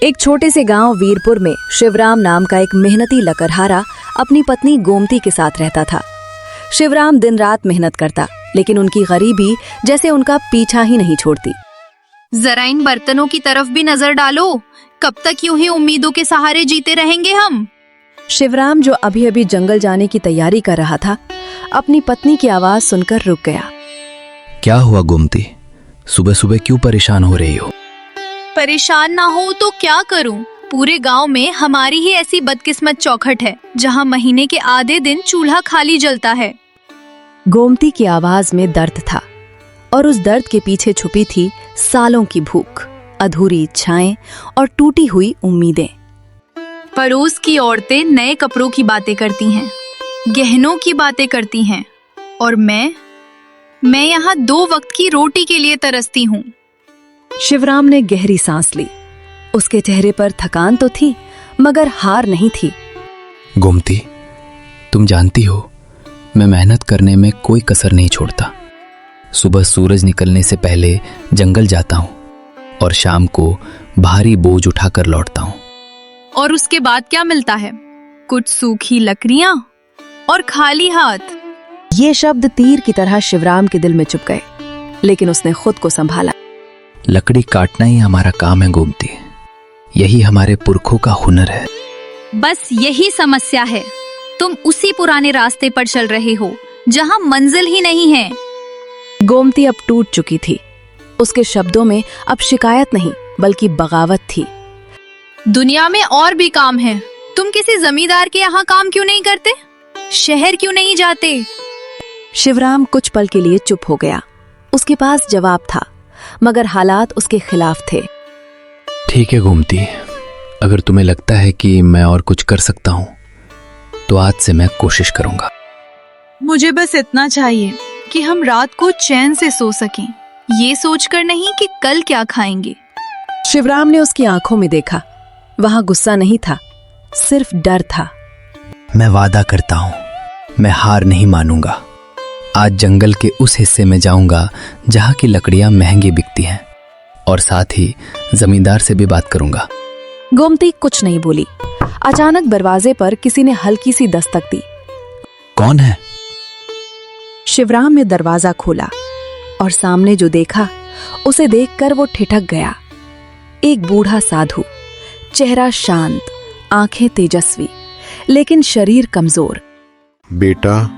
एक छोटे से गांव वीरपुर में शिवराम नाम का एक मेहनती लकड़हारा अपनी पत्नी गोमती के साथ रहता था। शिवराम दिन रात मेहनत करता, लेकिन उनकी गरीबी जैसे उनका पीछा ही नहीं छोड़ती। जरा इन बर्तनों की तरफ भी नजर डालो, कब तक यूं ही उम्मीदों के सहारे जीते रहेंगे हम। शिवराम, जो अभी अभी जंगल जाने की तैयारी कर रहा था, अपनी पत्नी की आवाज सुनकर रुक गया। क्या हुआ गोमती, सुबह सुबह क्यों परेशान हो रही हो? परेशान ना हो तो क्या करूं? पूरे गांव में हमारी ही ऐसी बदकिस्मत चौखट है जहां महीने के आधे दिन चूल्हा खाली जलता है। गोमती की आवाज में दर्द था और उस दर्द के पीछे छुपी थी सालों की भूख, अधूरी इच्छाएं और टूटी हुई उम्मीदें। पड़ोस की औरतें नए कपड़ों की बातें करती हैं, गहनों की बातें करती हैं, और मैं यहाँ 2 वक्त की रोटी के लिए तरसती हूँ। शिवराम ने गहरी सांस ली। उसके चेहरे पर थकान तो थी, मगर हार नहीं थी। गोमती, तुम जानती हो, मैं मेहनत करने में कोई कसर नहीं छोड़ता। सुबह सूरज निकलने से पहले जंगल जाता हूँ और शाम को भारी बोझ उठाकर लौटता हूँ। और उसके बाद क्या मिलता है? कुछ सूखी लकड़ियां और खाली हाथ। ये शब्द तीर की तरह शिवराम के दिल में चुभ गए, लेकिन उसने खुद को संभाला। लकड़ी काटना ही हमारा काम है गोमती, यही हमारे पुरखों का हुनर है। बस यही समस्या है, तुम उसी पुराने रास्ते पर चल रहे हो जहां मंजिल ही नहीं है। गोमती अब टूट चुकी थी। उसके शब्दों में अब शिकायत नहीं, बल्कि बगावत थी। दुनिया में और भी काम है, तुम किसी जमींदार के यहाँ काम क्यों नहीं करते? शहर क्यों नहीं जाते? शिवराम कुछ पल के लिए चुप हो गया। उसके पास जवाब था, मगर हालात उसके खिलाफ थे। ठीक है गोमती, अगर तुम्हें लगता है कि मैं और कुछ कर सकता हूँ तो आज से मैं कोशिश करूंगा। मुझे बस इतना चाहिए कि हम रात को चैन से सो सकें, ये सोचकर नहीं कि कल क्या खाएंगे। शिवराम ने उसकी आंखों में देखा। वहां गुस्सा नहीं था, सिर्फ डर था। मैं वादा करता हूँ, मैं हार नहीं मानूंगा। आज जंगल के उस हिस्से में जाऊंगा जहाँ की लकड़ियां महंगी बिकती हैं, और साथ ही जमींदार से भी बात करूंगा। गोमती कुछ नहीं बोली। अचानक दरवाजे पर किसी ने हल्की सी दस्तक दी। कौन है? शिवराम ने दरवाजा खोला और सामने जो देखा, उसे देखकर वो ठिठक गया। एक बूढ़ा साधु, चेहरा शांत, आंखें तेजस्वी, लेकिन शरीर कमजोर। बेटा,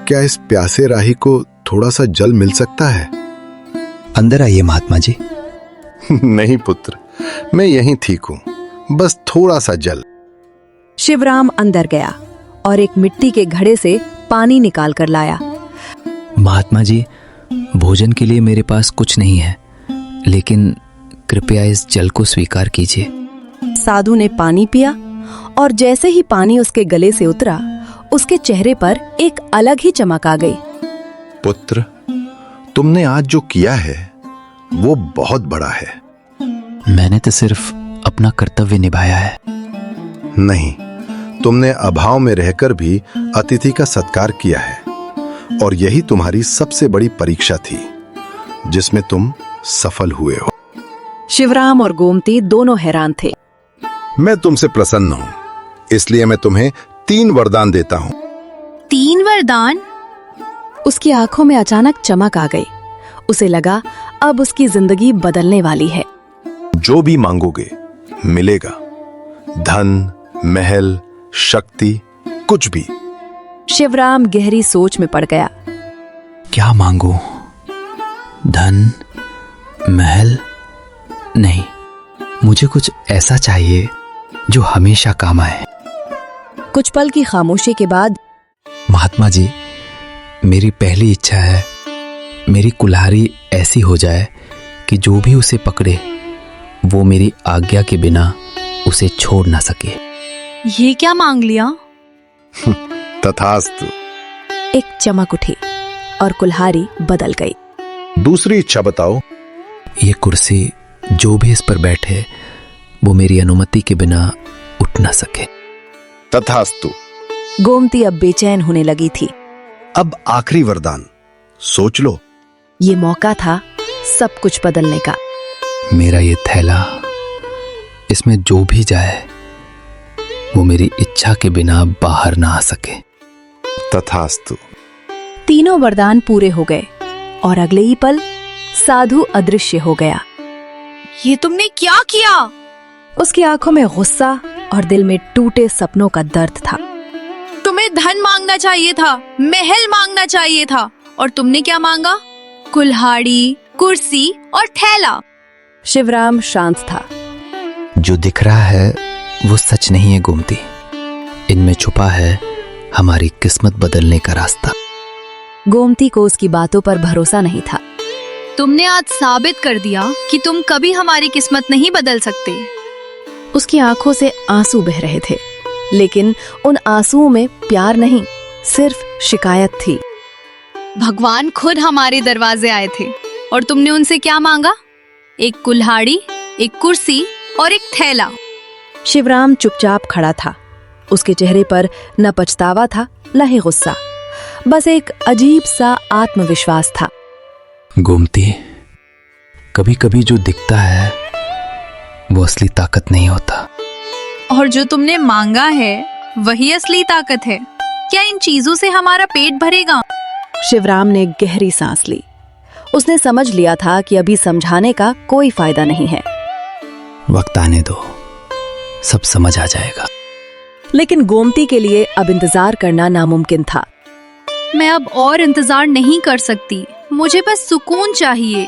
क्या इस प्यासे राही को थोड़ा सा जल मिल सकता है? अंदर आइए महात्मा जी। नहीं पुत्र, मैं यहीं ठीक हूं, बस थोड़ा सा जल। शिवराम अंदर गया और एक मिट्टी के घड़े से पानी निकाल कर लाया। महात्मा जी, भोजन के लिए मेरे पास कुछ नहीं है, लेकिन कृपया इस जल को स्वीकार कीजिए। साधु ने पानी पिया और जैसे ही पानी उसके गले से उतरा, उसके चेहरे पर एक अलग ही चमक आ गई। पुत्र, तुमने आज जो किया है वो बहुत बड़ा है। मैंने तो सिर्फ अपना कर्तव्य निभाया है। नहीं, तुमने अभाव में रहकर भी अतिथि का सत्कार किया है, और यही तुम्हारी सबसे बड़ी परीक्षा थी, जिसमें तुम सफल हुए हो। शिवराम और गोमती दोनों हैरान थे। मैं तुमसे प्रसन्न हूं, इसलिए मैं तुम्हें 3 वरदान देता हूं। 3 वरदान? उसकी आंखों में अचानक चमक आ गई। उसे लगा अब उसकी जिंदगी बदलने वाली है। जो भी मांगोगे मिलेगा, धन, महल, शक्ति, कुछ भी। शिवराम गहरी सोच में पड़ गया। क्या मांगू? धन, महल? नहीं, मुझे कुछ ऐसा चाहिए जो हमेशा काम आए। कुछ पल की खामोशी के बाद, महात्मा जी, मेरी पहली इच्छा है, मेरी कुल्हाड़ी ऐसी हो जाए कि जो भी उसे पकड़े वो मेरी आज्ञा के बिना उसे छोड़ ना सके। ये क्या मांग लिया? तथास्तु। एक चमक उठी और कुल्हाड़ी बदल गई। दूसरी इच्छा बताओ। ये कुर्सी, जो भी इस पर बैठे वो मेरी अनुमति के बिना उठ ना सके। तथास्तु। गोमती अब बेचैन होने लगी थी। अब आखिरी वरदान, सोच लो। ये मौका था सब कुछ बदलने का। मेरा ये थैला इसमें जो भी जाए वो मेरी इच्छा के बिना बाहर ना आ सके। तथास्तु। तीनों वरदान पूरे हो गए और अगले ही पल साधु अदृश्य हो गया। ये तुमने क्या किया? उसकी आंखों में गुस्सा और दिल में टूटे सपनों का दर्द था। तुम्हें धन मांगना चाहिए था, महल मांगना चाहिए था, और तुमने क्या मांगा? कुल्हाड़ी, कुर्सी और थैला। शिवराम शांत था। जो दिख रहा है वो सच नहीं है गोमती, इनमें छुपा है हमारी किस्मत बदलने का रास्ता। गोमती को उसकी बातों पर भरोसा नहीं था। तुमने आज साबित कर दिया कि तुम कभी हमारी किस्मत नहीं बदल सकते। उसकी आंखों से आंसू बह रहे थे, लेकिन उन आंसुओं में प्यार नहीं, सिर्फ शिकायत थी। भगवान खुद हमारे दरवाजे आए थे और तुमने उनसे क्या मांगा? एक कुल्हाड़ी, एक कुर्सी और एक थैला। शिवराम चुपचाप खड़ा था। उसके चेहरे पर न पछतावा था न ही गुस्सा, बस एक अजीब सा आत्मविश्वास था। गोमती, कभी कभी जो दिखता है वो असली ताकत नहीं होता। और जो तुमने मांगा है वही असली ताकत है। क्या इन चीजों से हमारा पेट भरेगा? शिवराम ने गहरी सांस ली। उसने समझ लिया था कि अभी समझाने का कोई फायदा नहीं है। वक्त आने दो, सब समझ आ जाएगा। लेकिन गोमती के लिए अब इंतजार करना नामुमकिन था। मैं अब और इंतजार नहीं कर सकती, मुझे बस सुकून चाहिए।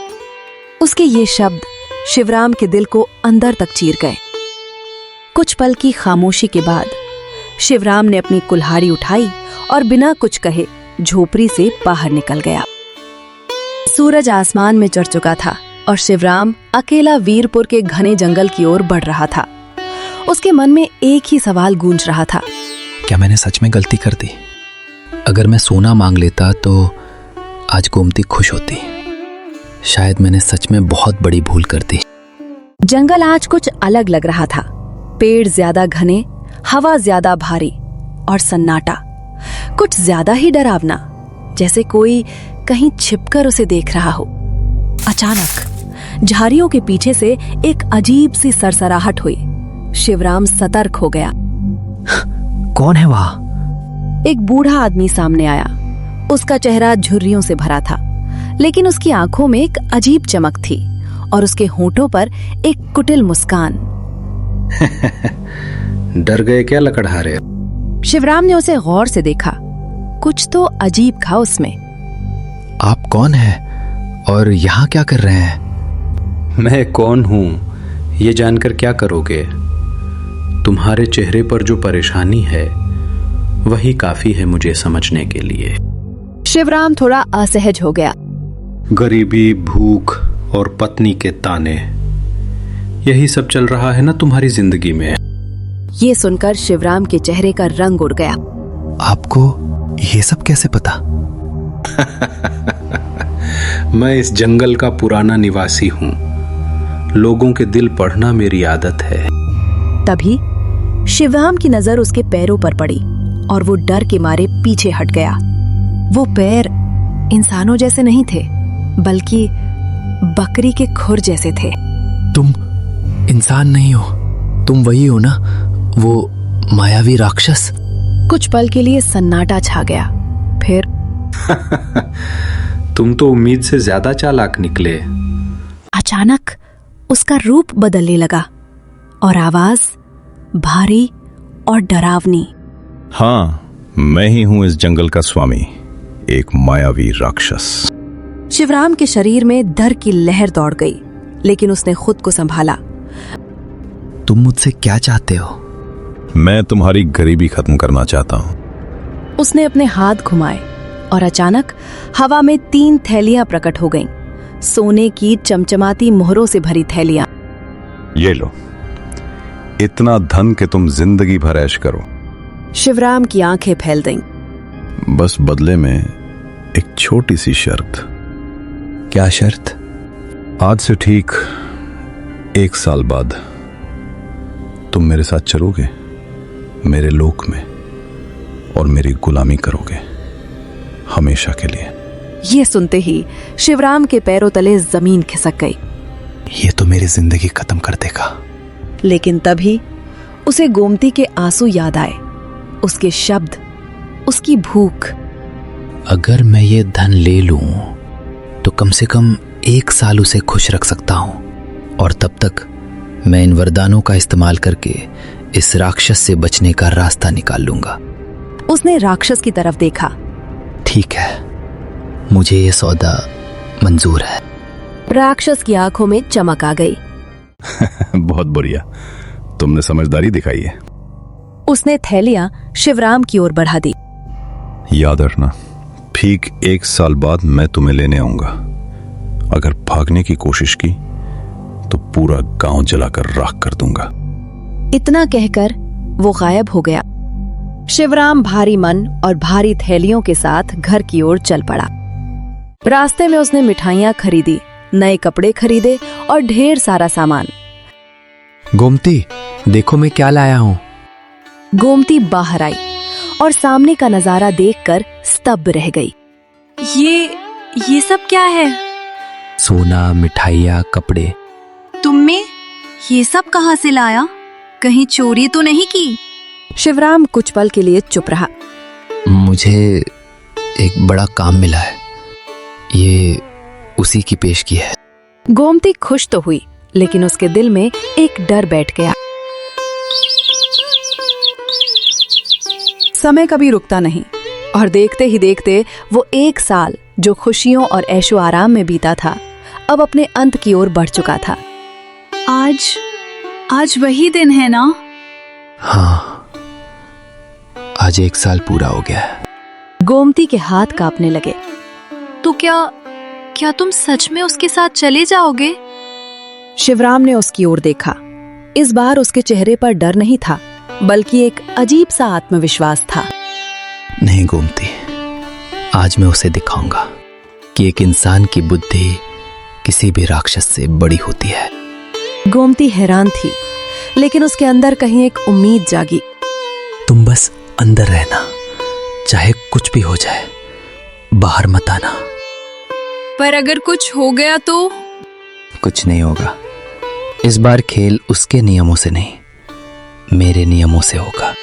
उसके ये शब्द शिवराम के दिल को अंदर तक चीर गए। कुछ पल की खामोशी के बाद शिवराम ने अपनी कुल्हाड़ी उठाई और बिना कुछ कहे झोपड़ी से बाहर निकल गया। सूरज आसमान में चढ़ चुका था और शिवराम अकेला वीरपुर के घने जंगल की ओर बढ़ रहा था। उसके मन में एक ही सवाल गूंज रहा था। क्या मैंने सच में गलती कर दी? अगर मैं सोना मांग लेता तो आज गोमती खुश होती। शायद मैंने सच में बहुत बड़ी भूल कर दी। जंगल आज कुछ अलग लग रहा था। पेड़ ज्यादा घने, हवा ज्यादा भारी और सन्नाटा कुछ ज्यादा ही डरावना, जैसे कोई कहीं छिपकर उसे देख रहा हो। अचानक झाड़ियों के पीछे से एक अजीब सी सरसराहट हुई। शिवराम सतर्क हो गया। कौन है वहां? एक बूढ़ा आदमी सामने आया। उसका चेहरा झुर्रियों से भरा था, लेकिन उसकी आंखों में एक अजीब चमक थी और उसके होठों पर एक कुटिल मुस्कान। डर गए क्या लकड़हारे? शिवराम ने उसे गौर से देखा। कुछ तो अजीब था उसमें। आप कौन हैं और यहाँ क्या कर रहे हैं? मैं कौन हूँ ये जानकर क्या करोगे? तुम्हारे चेहरे पर जो परेशानी है वही काफी है मुझे समझने के लिए। शिवराम थोड़ा असहज हो गया। गरीबी, भूख और पत्नी के ताने, यही सब चल रहा है ना तुम्हारी जिंदगी में? ये सुनकर शिवराम के चेहरे का रंग उड़ गया। आपको ये सब कैसे पता? मैं इस जंगल का पुराना निवासी हूँ। लोगों के दिल पढ़ना मेरी आदत है। तभी शिवराम की नजर उसके पैरों पर पड़ी और वो डर के मारे पीछे हट गया। वो पैर इंसानों जैसे नहीं थे, बल्कि बकरी के खुर जैसे थे। तुम इंसान नहीं हो, तुम वही हो ना, वो मायावी राक्षस? कुछ पल के लिए सन्नाटा छा गया। फिर तुम तो उम्मीद से ज्यादा चालाक निकले। अचानक उसका रूप बदलने लगा और आवाज भारी और डरावनी। हाँ, मैं ही हूं इस जंगल का स्वामी, एक मायावी राक्षस। शिवराम के शरीर में डर की लहर दौड़ गई, लेकिन उसने खुद को संभाला। तुम मुझसे क्या चाहते हो? मैं तुम्हारी गरीबी खत्म करना चाहता हूं। उसने अपने हाथ घुमाए और अचानक हवा में 3 थैलियां प्रकट हो गईं, सोने की चमचमाती मोहरों से भरी थैलियां। ये लो, इतना धन कि तुम जिंदगी भर ऐश करो। शिवराम की आंखें फैल गईं। बस बदले में एक छोटी सी शर्त। क्या शर्त? आज से ठीक 1 साल बाद तुम मेरे साथ चलोगे मेरे लोक में और मेरी गुलामी करोगे हमेशा के लिए। ये सुनते ही शिवराम के पैरों तले जमीन खिसक गई। ये तो मेरी जिंदगी खत्म कर देगा। लेकिन तभी उसे गोमती के आंसू याद आए, उसके शब्द, उसकी भूख। अगर मैं ये धन ले लूं तो कम से कम 1 साल उसे खुश रख सकता हूं, और तब तक मैं इन वरदानों का इस्तेमाल करके इस राक्षस से बचने का रास्ता निकाल लूंगा। उसने राक्षस की तरफ देखा। ठीक है, मुझे ये सौदा मंजूर है। राक्षस की आंखों में चमक आ गई। बहुत बढ़िया, तुमने समझदारी दिखाई है। उसने थैलियां शिवराम की ओर बढ़ा दी। याद रखना, ठीक 1 साल बाद मैं तुम्हें लेने आऊंगा। अगर भागने की कोशिश की तो पूरा गांव जलाकर राख कर दूंगा। इतना कहकर वो गायब हो गया। शिवराम भारी मन और भारी थैलियों के साथ घर की ओर चल पड़ा। रास्ते में उसने मिठाइयां खरीदी, नए कपड़े खरीदे और ढेर सारा सामान। गोमती, देखो मैं क्या लाया हूं। गोमती बाहर आई और सामने का नजारा देखकर स्तब्ध रह गई। ये सब क्या है? सोना, मिठाइयाँ, कपड़े। तुमने ये सब कहाँ से लाया? कहीं चोरी तो नहीं की? शिवराम कुछ पल के लिए चुप रहा। मुझे एक बड़ा काम मिला है, ये उसी की पेशगी है। गोमती खुश तो हुई, लेकिन उसके दिल में एक डर बैठ गया। समय कभी रुकता नहीं, और देखते ही देखते वो 1 साल जो खुशियों और ऐशो आराम में बीता था, अब अपने अंत की ओर बढ़ चुका था। आज वही दिन है ना? हाँ, आज 1 साल पूरा हो गया है। गोमती के हाथ कांपने लगे। तो क्या तुम सच में उसके साथ चले जाओगे? शिवराम ने उसकी ओर देखा। इस बार उसके चेहरे पर डर नहीं था, बल्कि एक अजीब सा आत्मविश्वास था। नहीं गोमती, आज मैं उसे दिखाऊंगा कि एक इंसान की बुद्धि किसी भी राक्षस से बड़ी होती है। गोमती हैरान थी, लेकिन उसके अंदर कहीं एक उम्मीद जागी। तुम बस अंदर रहना, चाहे कुछ भी हो जाए, बाहर मत आना। पर अगर कुछ हो गया तो? कुछ नहीं होगा। इस बार खेल उसके नियमों से नहीं, मेरे नियमों से होगा।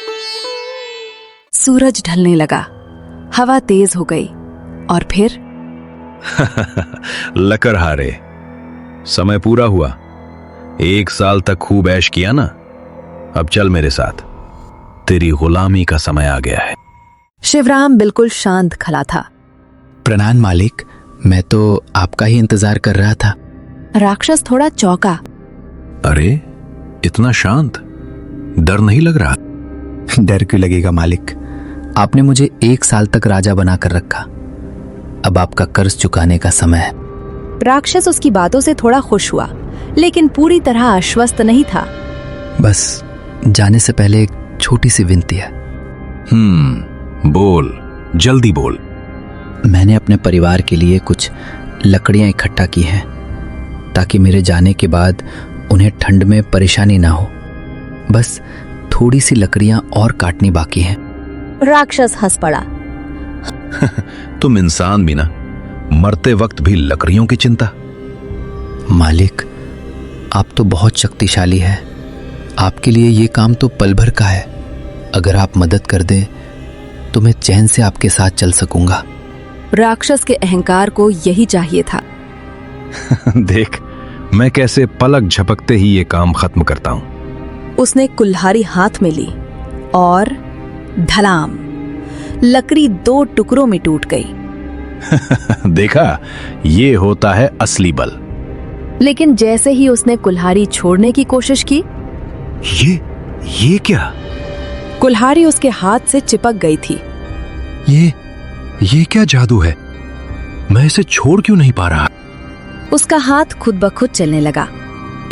सूरज ढलने लगा, हवा तेज हो गई, और फिर लकड़हारे, समय पूरा हुआ। 1 साल तक खूब ऐश किया ना, अब चल मेरे साथ, तेरी गुलामी का समय आ गया है। शिवराम बिल्कुल शांत खड़ा था। प्रणाम मालिक, मैं तो आपका ही इंतजार कर रहा था। राक्षस थोड़ा चौंका। अरे, इतना शांत, डर नहीं लग रहा? डर क्यों लगेगा मालिक, आपने मुझे 1 साल तक राजा बनाकर रखा, अब आपका कर्ज चुकाने का समय है। राक्षस उसकी बातों से थोड़ा खुश हुआ, लेकिन पूरी तरह आश्वस्त नहीं था। बस जाने से पहले एक छोटी सी विनती है। बोल, जल्दी बोल। मैंने अपने परिवार के लिए कुछ लकड़ियां इकट्ठा की हैं, ताकि मेरे जाने के बाद उन्हें ठंड में परेशानी ना हो। बस थोड़ी सी लकड़ियां और काटनी बाकी हैं। राक्षस हंस पड़ा। तुम इंसान भी ना, मरते वक्त भी लकड़ियों की चिंता। मालिक, आप तो बहुत शक्तिशाली हैं, आपके लिए ये काम तो पल भर का है। अगर आप मदद कर दें तो मैं चैन से आपके साथ चल सकूंगा। राक्षस के अहंकार को यही चाहिए था। देख, मैं कैसे पलक झपकते ही ये काम खत्म करता हूं। उसने कुल्हाड़ी हाथ में ली और धलाम, लकड़ी 2 टुकड़ों में टूट गई। देखा, ये होता है असली बल। लेकिन जैसे ही उसने कुल्हाड़ी छोड़ने की कोशिश की, ये क्या? कुल्हाड़ी उसके हाथ से चिपक गई थी। ये क्या जादू है? मैं इसे छोड़ क्यों नहीं पा रहा? उसका हाथ खुद ब खुद चलने लगा।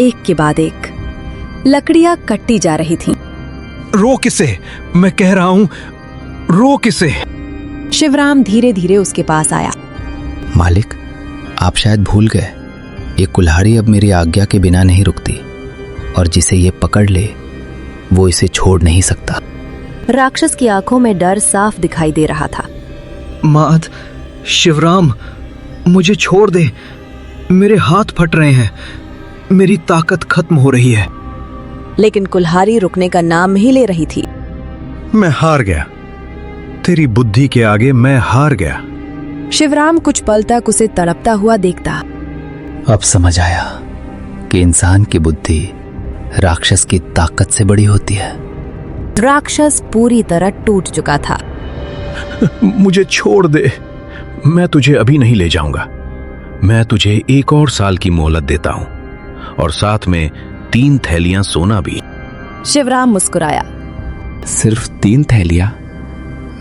एक के बाद एक लकड़ियां कटती जा रही थीं। रोक इसे, मैं कह रहा हूं, रोक इसे। शिवराम धीरे धीरे उसके पास आया। मालिक, आप शायद भूल गए, ये कुल्हाड़ी अब मेरी आज्ञा के बिना नहीं रुकती, और जिसे ये पकड़ ले वो इसे छोड़ नहीं सकता। राक्षस की आंखों में डर साफ दिखाई दे रहा था। माद, शिवराम, मुझे छोड़ दे, मेरे हाथ फट रहे हैं, मेरी ताकत खत्म हो रही है। लेकिन कुल्हाड़ी रुकने का नाम ही ले रही थी। मैं हार गया, तेरी बुद्धि के आगे मैं हार गया। शिवराम कुछ पल तक उसे तड़पता हुआ देखता। अब समझ आया कि इंसान की बुद्धि राक्षस की ताकत से बड़ी होती है। राक्षस पूरी तरह टूट चुका था। मुझे छोड़ दे, मैं तुझे अभी नहीं ले जाऊंगा। मैं तुझे 1 और साल की मोहलत देता हूं, और साथ में 3 थैलियां सोना भी। शिवराम मुस्कुराया। सिर्फ 3 थैलियां?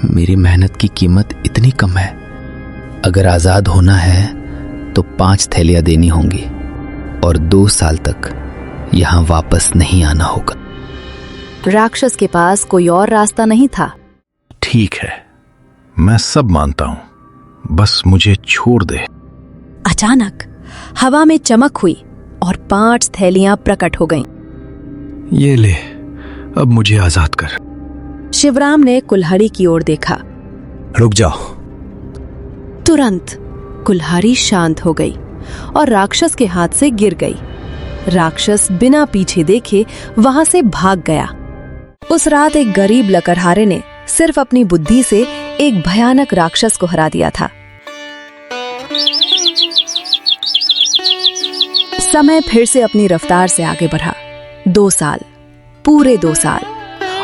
मेरी मेहनत की कीमत इतनी कम है। अगर आजाद होना है तो 5 थैलियां देनी होंगी, और 2 साल तक यहां वापस नहीं आना होगा। राक्षस के पास कोई और रास्ता नहीं था। ठीक है, मैं सब मानता हूं, बस मुझे छोड़ दे। अचानक हवा में चमक हुई और 5 थैलियां प्रकट हो गईं। ये ले, अब मुझे आजाद कर। शिवराम ने कुल्हाड़ी की ओर देखा। रुक जाओ। तुरंत कुल्हाड़ी शांत हो गई और राक्षस के हाथ से गिर गई। राक्षस बिना पीछे देखे वहां से भाग गया। उस रात एक गरीब लकड़हारे ने सिर्फ अपनी बुद्धि से एक भयानक राक्षस को हरा दिया था। समय फिर से अपनी रफ्तार से आगे बढ़ा। 2 साल, पूरे 2 साल,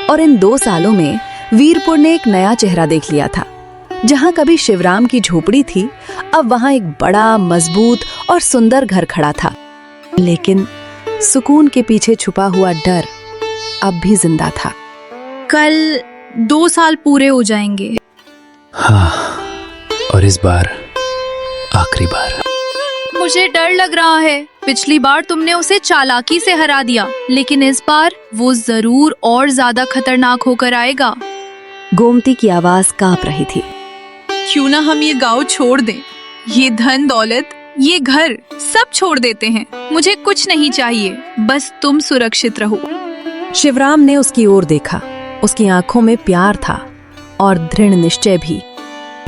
और इन 2 सालों में वीरपुर ने एक नया चेहरा देख लिया था। जहां कभी शिवराम की झोपड़ी थी, अब वहां एक बड़ा, मजबूत और सुंदर घर खड़ा था। लेकिन सुकून के पीछे छुपा हुआ डर अब भी जिंदा था। कल 2 साल पूरे हो जाएंगे। हाँ, और इस बार आखिरी बार। मुझे डर लग रहा है। पिछली बार तुमने उसे चालाकी से हरा दिया, लेकिन इस बार वो जरूर और ज्यादा खतरनाक होकर आएगा। गोमती की आवाज कांप रही थी। क्यों ना हम ये गांव छोड़ दें? ये धन दौलत, ये घर, सब छोड़ देते हैं। मुझे कुछ नहीं चाहिए, बस तुम सुरक्षित रहो। शिवराम ने उसकी ओर देखा। उसकी आंखों में प्यार था और दृढ़ निश्चय भी।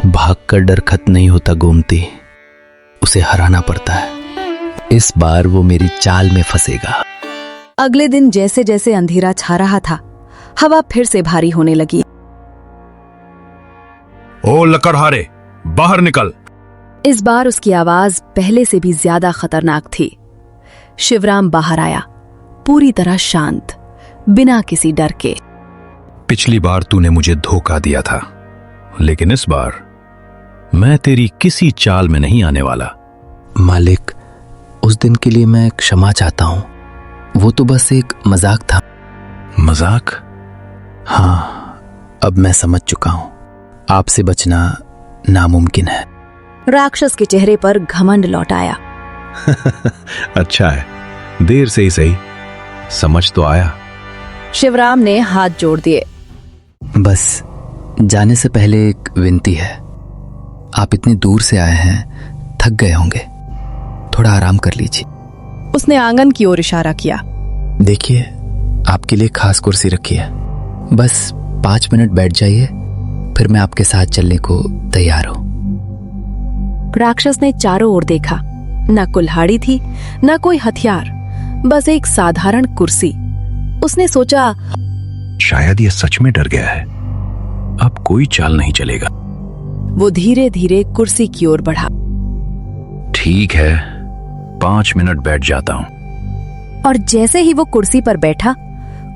भागकर डर खत्म नहीं होता गोमती, उसे हराना पड़ता है। इस बार वो मेरी चाल में फंसेगा। अगले दिन जैसे जैसे अंधेरा छा रहा था, हवा फिर से भारी होने लगी। ओ लकड़हारे, बाहर निकल। इस बार उसकी आवाज पहले से भी ज्यादा खतरनाक थी। शिवराम बाहर आया, पूरी तरह शांत, बिना किसी डर के। पिछली बार तूने मुझे धोखा दिया था, लेकिन इस बार मैं तेरी किसी चाल में नहीं आने वाला। मालिक, उस दिन के लिए मैं क्षमा चाहता हूं। वो तो बस एक मजाक था। मजाक? हाँ, अब मैं समझ चुका हूं। आपसे बचना नामुमकिन है। राक्षस के चेहरे पर घमंड लौट आया। अच्छा है, देर से ही सही, समझ तो आया। शिवराम ने हाथ जोड़ दिए। बस जाने से पहले एक विनती है। आप इतनी दूर से आए हैं, थक गए होंगे, थोड़ा आराम कर लीजिए। उसने आंगन की ओर इशारा किया। देखिए, आपके लिए खास कुर्सी रखी है, बस 5 मिनट बैठ जाइए, फिर मैं आपके साथ चलने को तैयार हूं। राक्षस ने चारों ओर देखा। न कुल्हाड़ी थी, न कोई हथियार, बस एक साधारण कुर्सी। उसने सोचा, शायद ये सच में डर गया है, अब कोई चाल नहीं चलेगा। वो धीरे धीरे कुर्सी की ओर बढ़ा। ठीक है, 5 मिनट बैठ जाता हूं। और जैसे ही वो कुर्सी पर बैठा,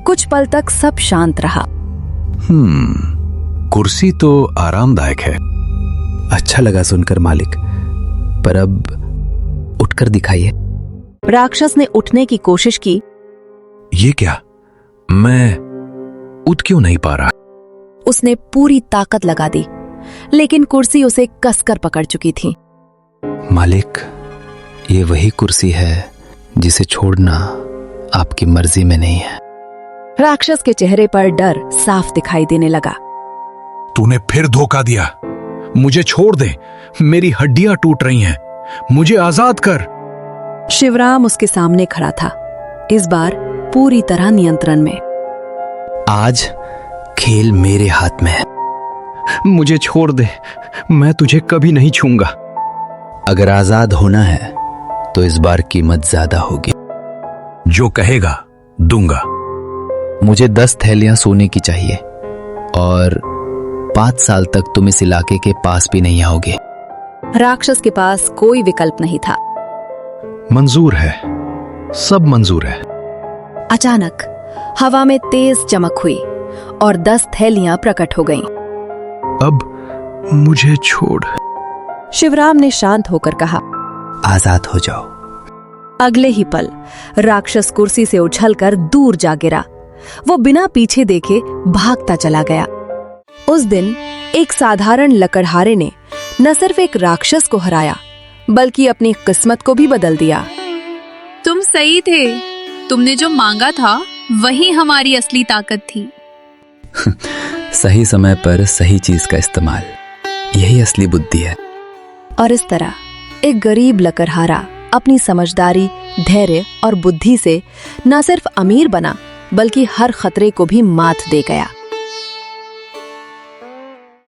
कुछ पल तक सब शांत रहा। कुर्सी तो आरामदायक है। अच्छा लगा सुनकर मालिक, पर अब उठकर दिखाइए। राक्षस ने उठने की कोशिश की। ये क्या, मैं उठ क्यों नहीं पा रहा? उसने पूरी ताकत लगा दी, लेकिन कुर्सी उसे कसकर पकड़ चुकी थी। मालिक, ये वही कुर्सी है जिसे छोड़ना आपकी मर्जी में नहीं है। राक्षस के चेहरे पर डर साफ दिखाई देने लगा। तूने फिर धोखा दिया, मुझे छोड़ दे, मेरी हड्डियां टूट रही हैं, मुझे आजाद कर। शिवराम उसके सामने खड़ा था, इस बार पूरी तरह नियंत्रण में। आज खेल मेरे हाथ में है। मुझे छोड़ दे, मैं तुझे कभी नहीं छूंगा। अगर आजाद होना है तो इस बार कीमत ज्यादा होगी। जो कहेगा दूंगा। मुझे 10 थैलियां सोने की चाहिए और 5 साल तक तुम इस इलाके के पास भी नहीं आओगे। राक्षस के पास कोई विकल्प नहीं था। मंजूर है, सब मंजूर है। अचानक हवा में तेज चमक हुई और 10 थैलियां प्रकट हो गईं। अब मुझे छोड़। शिवराम ने शांत होकर कहा, आजाद हो जाओ। अगले ही पल राक्षस कुर्सी से उछलकर दूर जा गिरा। वो बिना पीछे देखे भागता चला गया। उस दिन एक साधारण लकड़हारे ने न सिर्फ एक राक्षस को हराया बल्कि अपनी किस्मत को भी बदल दिया। तुम सही थे, तुमने जो मांगा था वही हमारी असली ताकत थी। सही समय पर सही चीज का इस्तेमाल, यही असली बुद्धि है। और इस तरह एक गरीब लकड़हारा अपनी समझदारी, धैर्य और बुद्धि से न सिर्फ अमीर बना बल्कि हर खतरे को भी मात दे गया।